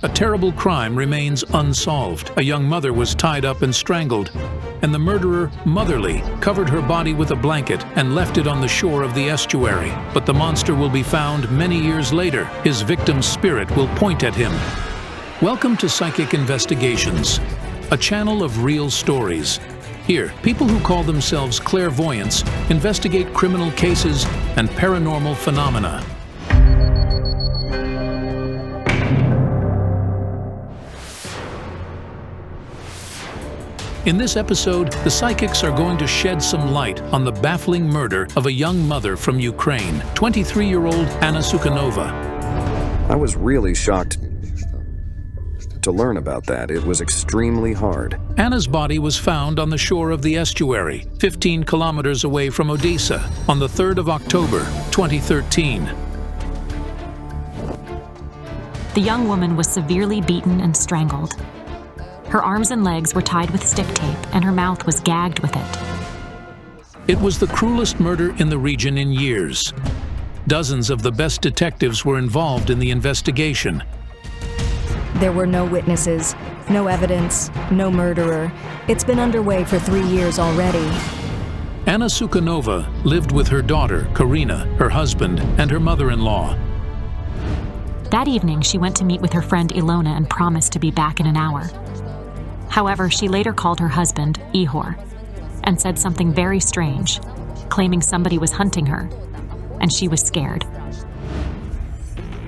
A terrible crime remains unsolved. A young mother was tied up and strangled, and the murderer, Motherly, covered her body with a blanket and left it on the shore of the estuary. But the monster will be found many years later. His victim's spirit will point at him. Welcome to Psychic Investigations, a channel of real stories. Here, people who call themselves clairvoyants investigate criminal cases and paranormal phenomena. In this episode, the psychics are going to shed some light on the baffling murder of a young mother from Ukraine, 23-year-old Anna Sukhanova. I was really shocked to learn about that. It was extremely hard. Anna's body was found on the shore of the estuary, 15 kilometers away from Odessa, on the 3rd of October, 2013. The young woman was severely beaten and strangled. Her arms and legs were tied with stick tape, and her mouth was gagged with it. It was the cruelest murder in the region in years. Dozens of the best detectives were involved in the investigation. There were no witnesses, no evidence, no murderer. It's been underway for 3 years already. Anna Sukhanova lived with her daughter, Karina, her husband, and her mother-in-law. That evening, she went to meet with her friend Ilona and promised to be back in an hour. However, she later called her husband, Ihor, and said something very strange, claiming somebody was hunting her, and she was scared.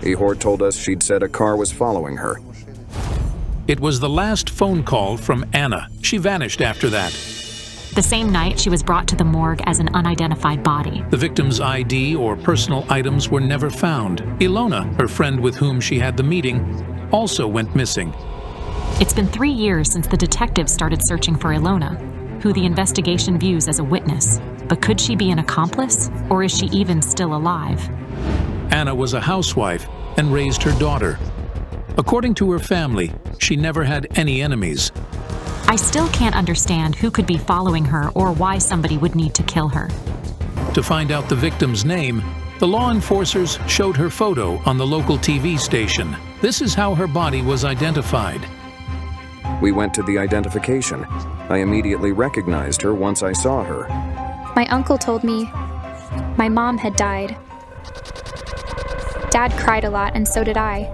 Ihor told us she'd said a car was following her. It was the last phone call from Anna. She vanished after that. The same night, she was brought to the morgue as an unidentified body. The victim's ID or personal items were never found. Ilona, her friend with whom she had the meeting, also went missing. It's been 3 years since the detectives started searching for Ilona, who the investigation views as a witness. But could she be an accomplice, or is she even still alive? Anna was a housewife and raised her daughter. According to her family, she never had any enemies. I still can't understand who could be following her or why somebody would need to kill her. To find out the victim's name, the law enforcers showed her photo on the local TV station. This is how her body was identified. We went to the identification. I immediately recognized her once I saw her. My uncle told me my mom had died. Dad cried a lot, and so did I.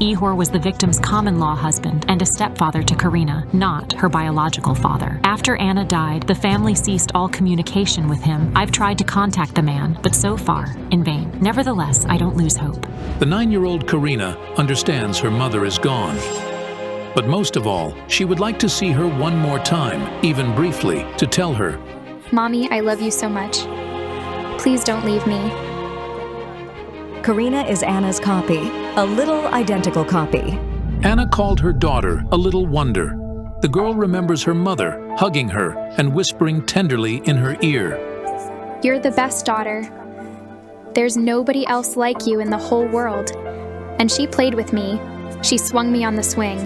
Ihor was the victim's common-law husband and a stepfather to Karina, not her biological father. After Anna died, the family ceased all communication with him. I've tried to contact the man, but so far, in vain. Nevertheless, I don't lose hope. The 9-year-old Karina understands her mother is gone. But most of all, she would like to see her one more time, even briefly, to tell her, Mommy, I love you so much. Please don't leave me. Karina is Anna's copy, a little identical copy. Anna called her daughter a little wonder. The girl remembers her mother hugging her and whispering tenderly in her ear, You're the best daughter. There's nobody else like you in the whole world. And she played with me. She swung me on the swing.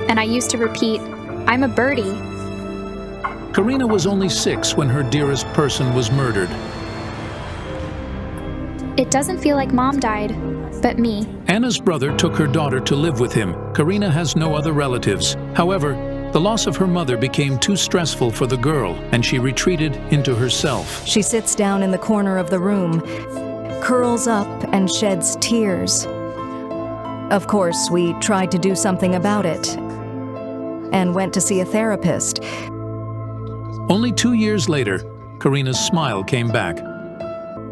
And I used to repeat, I'm a birdie. Karina was only 6 when her dearest person was murdered. It doesn't feel like Mom died, but me. Anna's brother took her daughter to live with him. Karina has no other relatives. However, the loss of her mother became too stressful for the girl, and she retreated into herself. She sits down in the corner of the room, curls up, and sheds tears. Of course, we tried to do something about it and went to see a therapist. Only 2 years later, Karina's smile came back.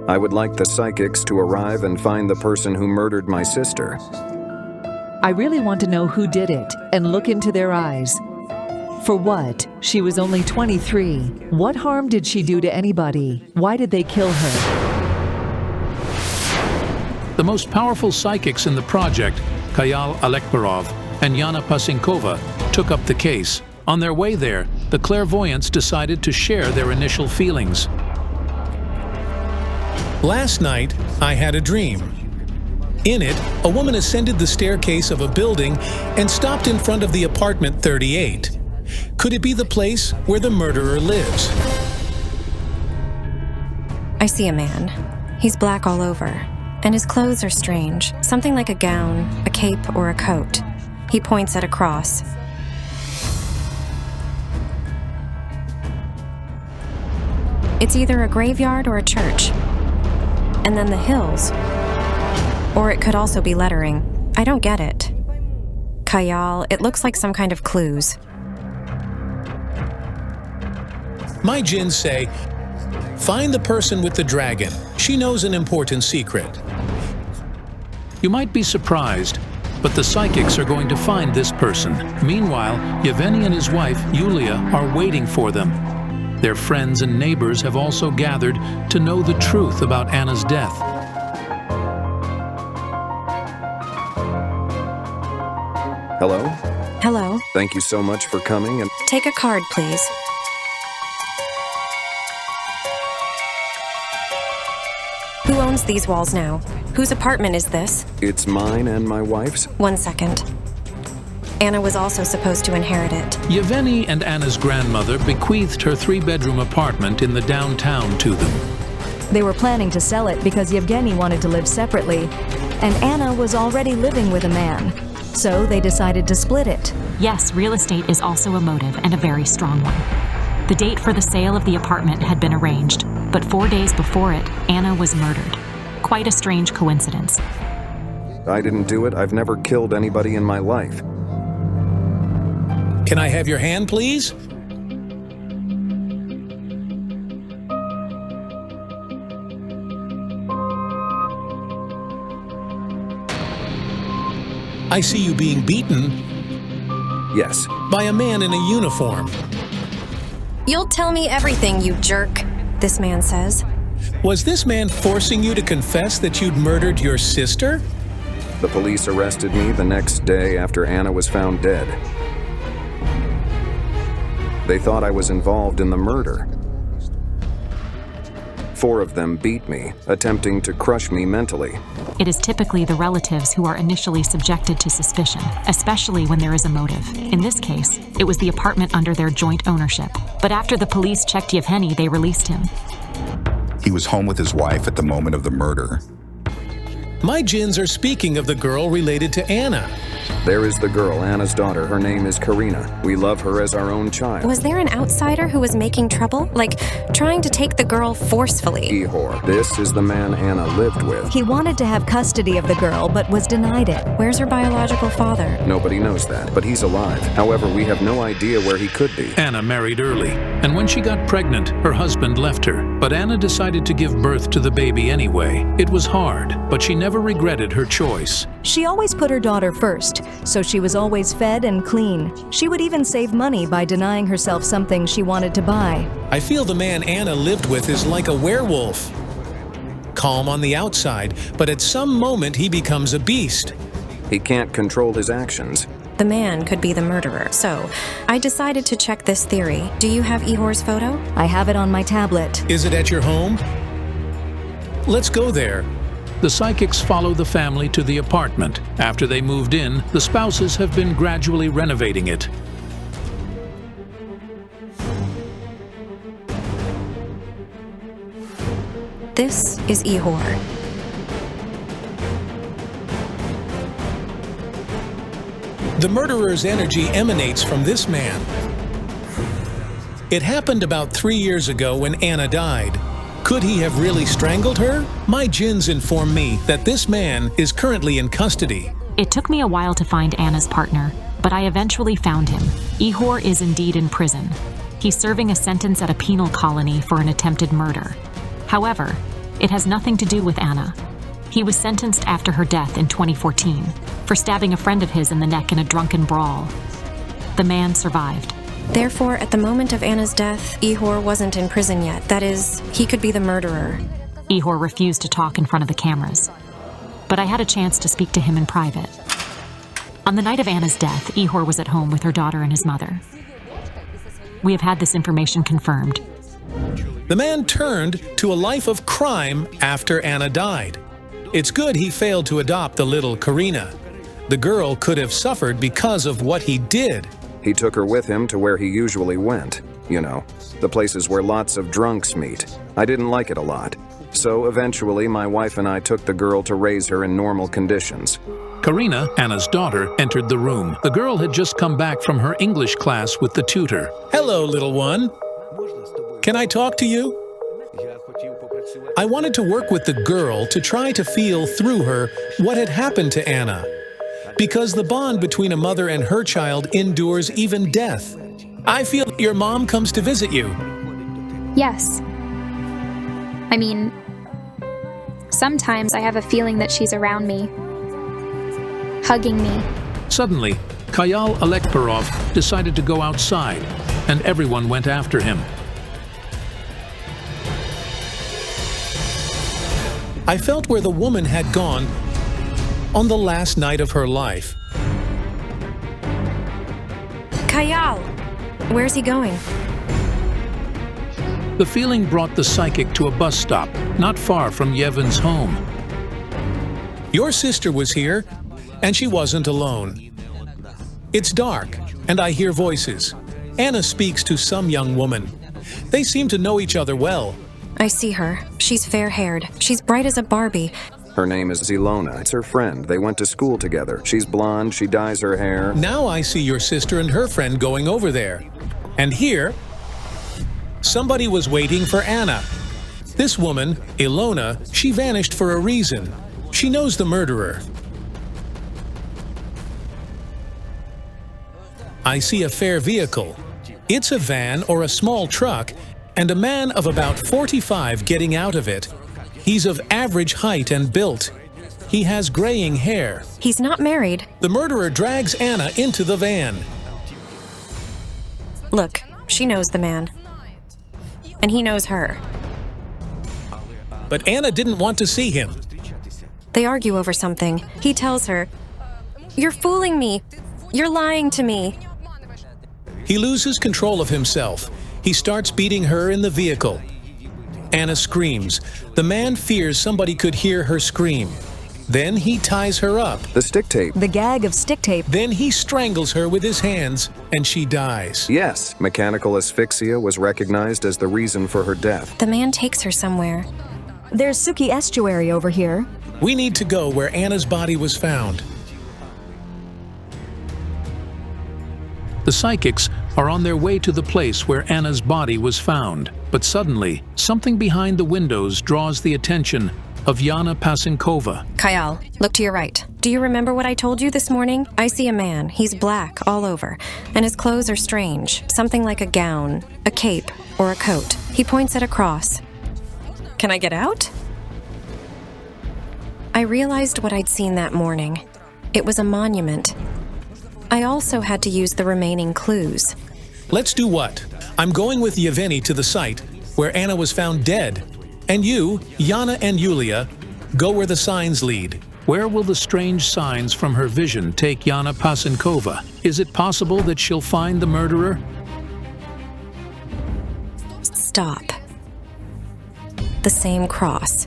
I would like the psychics to arrive and find the person who murdered my sister. I really want to know who did it and look into their eyes. For what? She was only 23. What harm did she do to anybody? Why did they kill her? The most powerful psychics in the project, Kayal Alekbarov and Yana Pasinkova, took up the case. On their way there, the clairvoyants decided to share their initial feelings. Last night, I had a dream. In it, a woman ascended the staircase of a building and stopped in front of the apartment 38. Could it be the place where the murderer lives? I see a man. He's black all over. And his clothes are strange. Something like a gown, a cape, or a coat. He points at a cross. It's either a graveyard or a church. And then the hills. Or it could also be lettering. I don't get it. Kayal, it looks like some kind of clues. My djinns say, find the person with the dragon. She knows an important secret. You might be surprised, but the psychics are going to find this person. Meanwhile, Yevgeny and his wife, Yulia, are waiting for them. Their friends and neighbors have also gathered to know the truth about Anna's death. Hello? Hello. Thank you so much for coming and... Take a card, please. Who owns these walls now? Whose apartment is this? It's mine and my wife's. 1 second. Anna was also supposed to inherit it. Yevgeny and Anna's grandmother bequeathed her 3-bedroom apartment in the downtown to them. They were planning to sell it because Yevgeny wanted to live separately, and Anna was already living with a man. So they decided to split it. Yes, real estate is also a motive, and a very strong one. The date for the sale of the apartment had been arranged, but 4 days before it, Anna was murdered. Quite a strange coincidence. I didn't do it. I've never killed anybody in my life. Can I have your hand, please? I see you being beaten Yes. by a man in a uniform. You'll tell me everything, you jerk, this man says. Was this man forcing you to confess that you'd murdered your sister? The police arrested me the next day after Anna was found dead. They thought I was involved in the murder. 4 of them beat me, attempting to crush me mentally. It is typically the relatives who are initially subjected to suspicion, especially when there is a motive. In this case, it was the apartment under their joint ownership. But after the police checked Yevgeny, they released him. He was home with his wife at the moment of the murder. My djinns are speaking of the girl related to Anna. There is the girl, Anna's daughter. Her name is Karina. We love her as our own child. Was there an outsider who was making trouble? Like, trying to take the girl forcefully? Ihor. This is the man Anna lived with. He wanted to have custody of the girl, but was denied it. Where's her biological father? Nobody knows that, but he's alive. However, we have no idea where he could be. Anna married early, and when she got pregnant, her husband left her. But Anna decided to give birth to the baby anyway. It was hard, but she never regretted her choice. She always put her daughter first, so she was always fed and clean. She would even save money by denying herself something she wanted to buy. I feel the man Anna lived with is like a werewolf. Calm on the outside, but at some moment he becomes a beast. He can't control his actions. The man could be the murderer. So, I decided to check this theory. Do you have Ihor's photo? I have it on my tablet. Is it at your home? Let's go there. The psychics follow the family to the apartment. After they moved in, the spouses have been gradually renovating it. This is Ihor. The murderer's energy emanates from this man. It happened about 3 years ago when Anna died. Could he have really strangled her? My djinns inform me that this man is currently in custody. It took me a while to find Anna's partner, but I eventually found him. Ihor is indeed in prison. He's serving a sentence at a penal colony for an attempted murder. However, it has nothing to do with Anna. He was sentenced after her death in 2014 for stabbing a friend of his in the neck in a drunken brawl. The man survived. Therefore, at the moment of Anna's death, Ihor wasn't in prison yet. That is, he could be the murderer. Ihor refused to talk in front of the cameras, but I had a chance to speak to him in private. On the night of Anna's death, Ihor was at home with her daughter and his mother. We have had this information confirmed. The man turned to a life of crime after Anna died. It's good he failed to adopt the little Karina. The girl could have suffered because of what he did. He took her with him to where he usually went. You know, the places where lots of drunks meet. I didn't like it a lot. So eventually, my wife and I took the girl to raise her in normal conditions. Karina, Anna's daughter, entered the room. The girl had just come back from her English class with the tutor. Hello, little one. Can I talk to you? I wanted to work with the girl to try to feel through her what had happened to Anna. Because the bond between a mother and her child endures even death. I feel that your mom comes to visit you. Yes. I mean, sometimes I have a feeling that she's around me, hugging me. Suddenly, Kayal Alekperov decided to go outside, and everyone went after him. I felt where the woman had gone on the last night of her life. Kayal! Where's he going? The feeling brought the psychic to a bus stop, not far from Yevon's home. Your sister was here, and she wasn't alone. It's dark, and I hear voices. Anna speaks to some young woman. They seem to know each other well. I see her. She's fair-haired. She's bright as a Barbie. Her name is Ilona. It's her friend. They went to school together. She's blonde, she dyes her hair. Now I see your sister and her friend going over there. And here, somebody was waiting for Anna. This woman, Ilona, she vanished for a reason. She knows the murderer. I see a fair vehicle. It's a van or a small truck, and a man of about 45 getting out of it. He's of average height and built. He has graying hair. He's not married. The murderer drags Anna into the van. Look, she knows the man. And he knows her. But Anna didn't want to see him. They argue over something. He tells her, "You're fooling me. You're lying to me." He loses control of himself. He starts beating her in the vehicle. Anna screams. The man fears somebody could hear her scream. Then he ties her up. The stick tape. The gag of stick tape. Then he strangles her with his hands, and she dies. Yes, mechanical asphyxia was recognized as the reason for her death. The man takes her somewhere. There's Suki Estuary over here. We need to go where Anna's body was found. The psychics are on their way to the place where Anna's body was found. But suddenly, something behind the windows draws the attention of Yana Pasinkova. Kayal, look to your right. Do you remember what I told you this morning? I see a man. He's black all over, and his clothes are strange. Something like a gown, a cape, or a coat. He points at a cross. Can I get out? I realized what I'd seen that morning. It was a monument. I also had to use the remaining clues. Let's do what? I'm going with Yevgeny to the site where Anna was found dead. And you, Yana and Yulia, go where the signs lead. Where will the strange signs from her vision take Yana Pasinkova? Is it possible that she'll find the murderer? Stop. The same cross.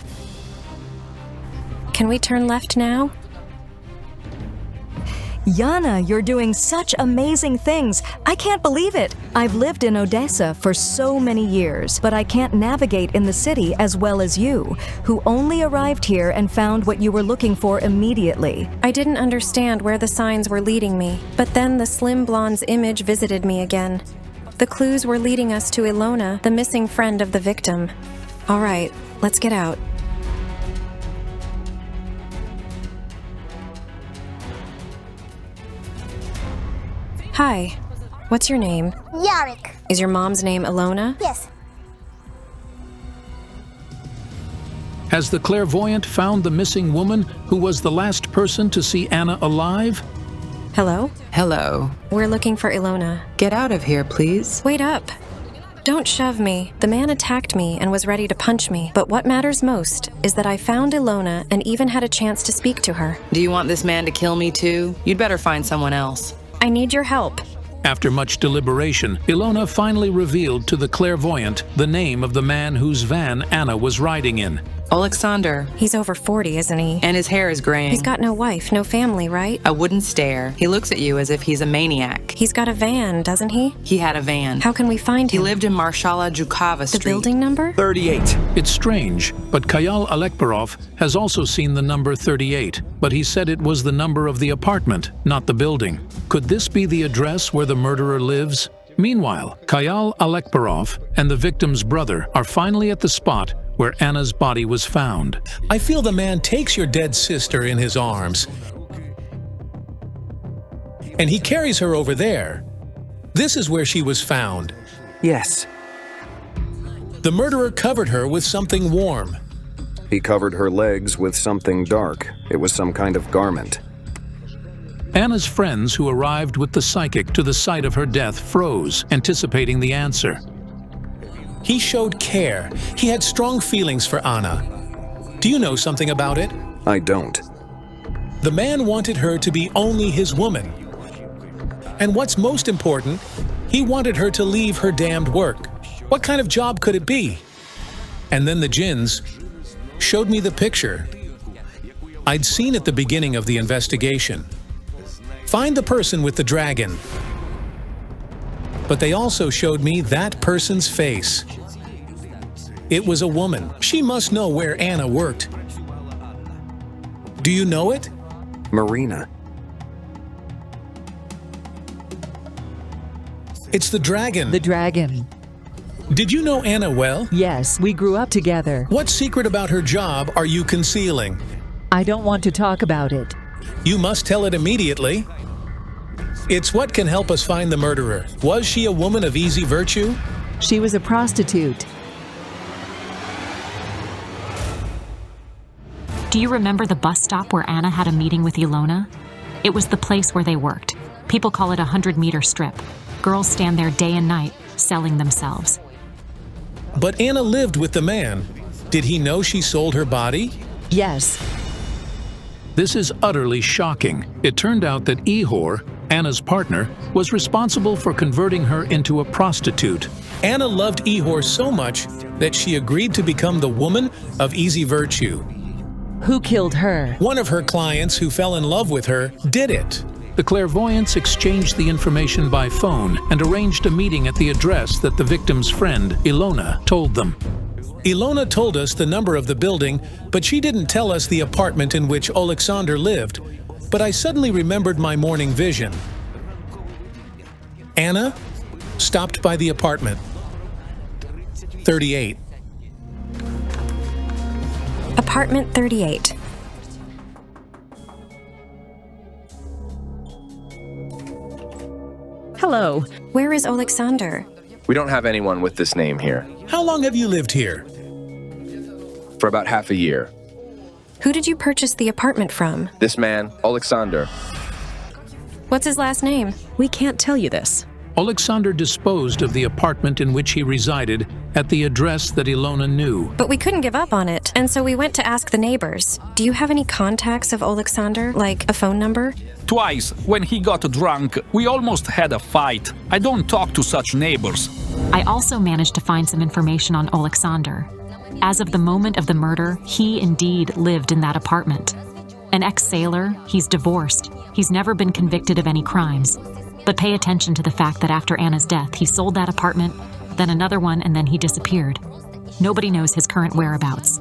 Can we turn left now? Yana, you're doing such amazing things. I can't believe it. I've lived in Odessa for so many years, but I can't navigate in the city as well as you, who only arrived here and found what you were looking for immediately. I didn't understand where the signs were leading me, but then the slim blonde's image visited me again. The clues were leading us to Ilona, the missing friend of the victim. All right, let's get out. Hi, what's your name? Yarek. Is your mom's name Ilona? Yes. Has the clairvoyant found the missing woman who was the last person to see Anna alive? Hello? Hello. We're looking for Ilona. Get out of here, please. Wait up. Don't shove me. The man attacked me and was ready to punch me. But what matters most is that I found Ilona and even had a chance to speak to her. Do you want this man to kill me too? You'd better find someone else. I need your help. After much deliberation, Ilona finally revealed to the clairvoyant the name of the man whose van Anna was riding in. Alexander. He's over 40, isn't he? And his hair is graying. He's got no wife, no family, right? A wooden stare. He looks at you as if he's a maniac. He's got a van, doesn't he? He had a van. How can we find him? He lived in Marshala Jukava Street. The building number? 38. It's strange, but Kayal Alekperov has also seen the number 38, but he said it was the number of the apartment, not the building. Could this be the address where the murderer lives? Meanwhile, Kayal Alekperov and the victim's brother are finally at the spot where Anna's body was found. I feel the man takes your dead sister in his arms, and he carries her over there. This is where she was found. Yes. The murderer covered her with something warm. He covered her legs with something dark. It was some kind of garment. Anna's friends who arrived with the psychic to the site of her death froze, anticipating the answer. He showed care. He had strong feelings for Anna. Do you know something about it? I don't. The man wanted her to be only his woman. And what's most important, he wanted her to leave her damned work. What kind of job could it be? And then the jinns showed me the picture I'd seen at the beginning of the investigation. Find the person with the dragon. But they also showed me that person's face. It was a woman. She must know where Anna worked. Do you know it? Marina. It's the dragon. The dragon. Did you know Anna well? Yes, we grew up together. What secret about her job are you concealing? I don't want to talk about it. You must tell it immediately. It's what can help us find the murderer. Was she a woman of easy virtue? She was a prostitute. Do you remember the bus stop where Anna had a meeting with Ilona? It was the place where they worked. People call it a 100-meter strip. Girls stand there day and night, selling themselves. But Anna lived with the man. Did he know she sold her body? Yes. This is utterly shocking. It turned out that Ihor, Anna's partner, was responsible for converting her into a prostitute. Anna loved Ihor so much that she agreed to become the woman of easy virtue. Who killed her? One of her clients who fell in love with her did it. The clairvoyants exchanged the information by phone and arranged a meeting at the address that the victim's friend, Ilona, told them. Ilona told us the number of the building, but she didn't tell us the apartment in which Alexander lived. But I suddenly remembered my morning vision. Anna stopped by the apartment. 38. Apartment 38. Hello. Where is Alexander? We don't have anyone with this name here. How long have you lived here? For about half a year. Who did you purchase the apartment from? This man, Alexander. What's his last name? We can't tell you this. Alexander disposed of the apartment in which he resided at the address that Ilona knew. But we couldn't give up on it, and so we went to ask the neighbors. Do you have any contacts of Alexander, like a phone number? Twice, when he got drunk, we almost had a fight. I don't talk to such neighbors. I also managed to find some information on Alexander. As of the moment of the murder, he indeed lived in that apartment. An ex-sailor, he's divorced. He's never been convicted of any crimes. But pay attention to the fact that after Anna's death, he sold that apartment, then another one, and then he disappeared. Nobody knows his current whereabouts.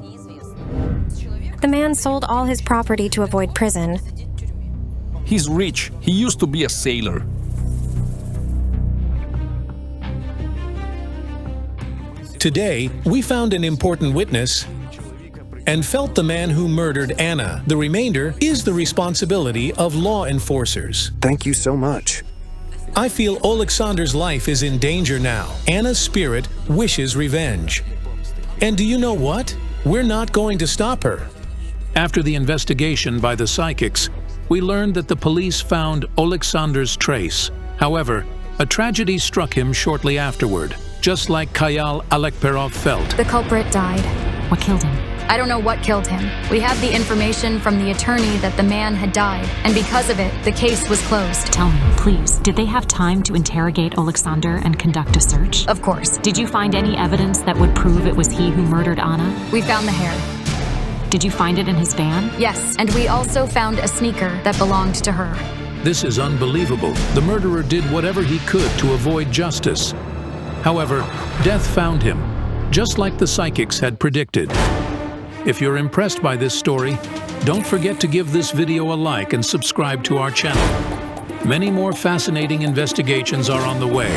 The man sold all his property to avoid prison. He's rich. He used to be a sailor. Today, we found an important witness and felt the man who murdered Anna. The remainder is the responsibility of law enforcers. Thank you so much. I feel Alexander's life is in danger now. Anna's spirit wishes revenge. And do you know what? We're not going to stop her. After the investigation by the psychics, we learned that the police found Alexander's trace. However, a tragedy struck him shortly afterward, just like Kayal Alekperov felt. The culprit died. What killed him? I don't know what killed him. We have the information from the attorney that the man had died, and because of it, the case was closed. Tell me, please, did they have time to interrogate Alexander and conduct a search? Of course. Did you find any evidence that would prove it was he who murdered Anna? We found the hair. Did you find it in his van? Yes, and we also found a sneaker that belonged to her. This is unbelievable. The murderer did whatever he could to avoid justice. However, death found him, just like the psychics had predicted. If you're impressed by this story, don't forget to give this video a like and subscribe to our channel. Many more fascinating investigations are on the way.